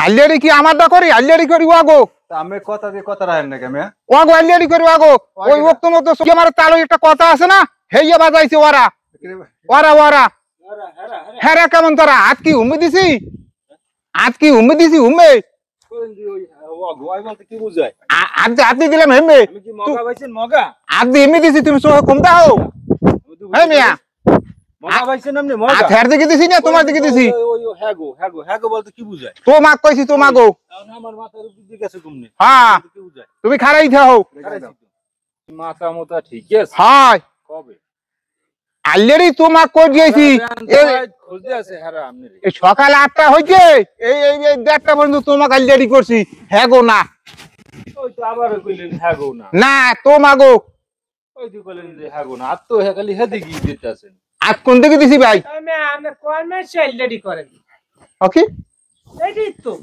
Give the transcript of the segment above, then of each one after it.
আলিয়ারি কি আমারটা করি আলিয়ারি করি ওয়াগো আমি কথা দিয়ে কথা রাখেন না কেন ওয়াগো আলিয়ারি করি ওয়াগো ওই ওক্ত মতো আমার তালো একটা কথা আছে না হেইয়া বাজাইছে ওরা ওরা ওরা হেরা কেমন তোরা আজ কি উম্মে দিছি আজ কি উম্মে দিছি উম্মে আজ দিলাম হেমে আজ এমনি দিছি তুমি চোখে কম দাও হ্যাঁ মিয়া তোমার দিকে দিছি তোমাক কইছি তোমাগো হ্যাঁ তুমি খারাই থাও মাথা মোটা ঠিক আছে হ্যাঁ কবে অলরেডি তোমাক কই দিয়েছি এই সকাল 8টা হইছে এই 1:30 পর্যন্ত তোমাক অলরেডি করছি হ্যাঁ গো না ওই তো আবার কইলেন হ্যাঁ গো না না তোমাগো ওই তো কইলেন যে হ্যাঁ গো না আর তো হ্যাঁ খালি হেদি কি দিতেছেন আজ কোন দিকে দিছি ভাই আমি আপনি কোন মাসে অলরেডি করেন ওকে এইটাই তো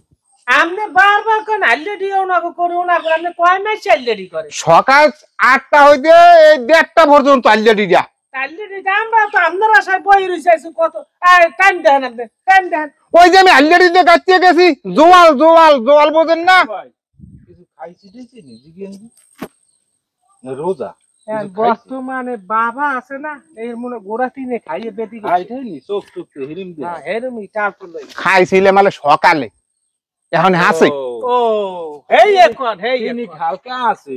আপনি বারবার কোন অলরেডি ওনাকে করুন না আপনি কোন মাসে অলরেডি করেন সকাল 8টা হইতে এই 1:30 পর্যন্ত অলরেডি যা অলরেডি আমরা তো আপনার আশায় বই রইছে কত টাইম দেন আপনি টাইম দেন ওই যে আমি অলরেডি তে কাটতে গেছি জোয়াল বোঝেন না কিছু খাইছি দিছি নি জিগেন না রোজা বর্তমানে বাবা আছে না এর মনে গোড়া তিনে খাইয়ে বেদি খাইঠাই নি চোখ চোখতে হিরিম দে হ্যাঁ হেরমি চাল তো লই খাইছিলে মানে সকালে এখন আছে ও এই এখন এই তিনি হালকা আছে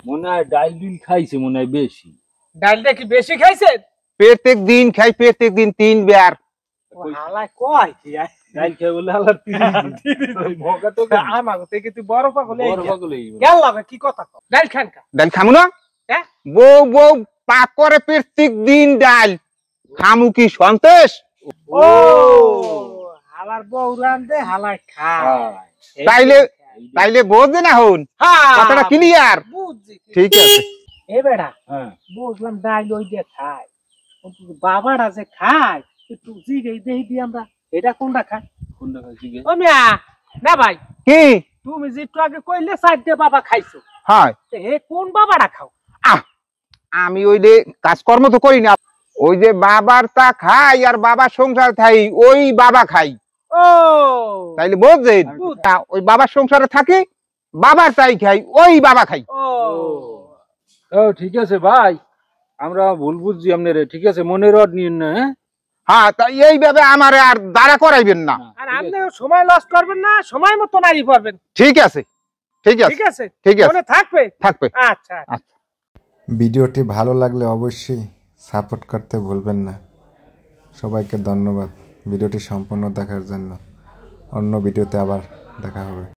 মনে হয় ডাল বিল খাইছে মনে হয় বেশি ডালটা কি বেশি খাইছেন প্রত্যেক দিন খাই প্রত্যেক দিন 3 বার হালা কয় কি ডাল খাই বলে হালা 3 মগা তো আমাগো থেকে তুই বড় পাগল বড় পাগল গেল লাগা কি কথা ডাল খান কা ডাল খামু না হ্যাঁ বউ পাক করে প্রত্যেক দিন ডাল খামু কি সন্তেষ ও হালার বউ রান্দে হালা খায় তাইলে বোঝে না হন কথাটা ক্লিয়ার বুঝছি ঠিক আছে এ বেড়া বুঝলাম ডাল ওই দিয়ে খায় বাবারা যে খায় একটু জিগেই দেই দি আমরা এটা কোনটা খায় ও মিয়া না ভাই কি তুমি যে একটু আগে কইলে সাইডে বাবা খাইছো হ্যাঁ হে কোন বাবাটা খাও আমি ওই যে কাজকর্ম তো করি না ওই যে বাবার তা খাই আর বাবার সংসার খাই ওই বাবা খাই ও তাইলে বুঝছেন ওই বাবার সংসারে থাকি বাবার তাই খাই ওই বাবা খাই ও ঠিক আছে ভাই আমরা ভুল বুঝছি আপনারে ঠিক আছে মনে রড নিন না হ্যাঁ তা এইভাবে আমারে আর দাঁড়া করাইবেন না আর আপনি সময় লস করবেন না সময় মতো নারী পারবেন ঠিক আছে ঠিক আছে ঠিক আছে ঠিক আছে মনে থাকবে আচ্ছা ভিডিওটি ভালো লাগলে অবশ্যই সাপোর্ট করতে ভুলবেন না সবাইকে ধন্যবাদ ভিডিওটি সম্পূর্ণ দেখার জন্য অন্য ভিডিওতে আবার দেখা হবে।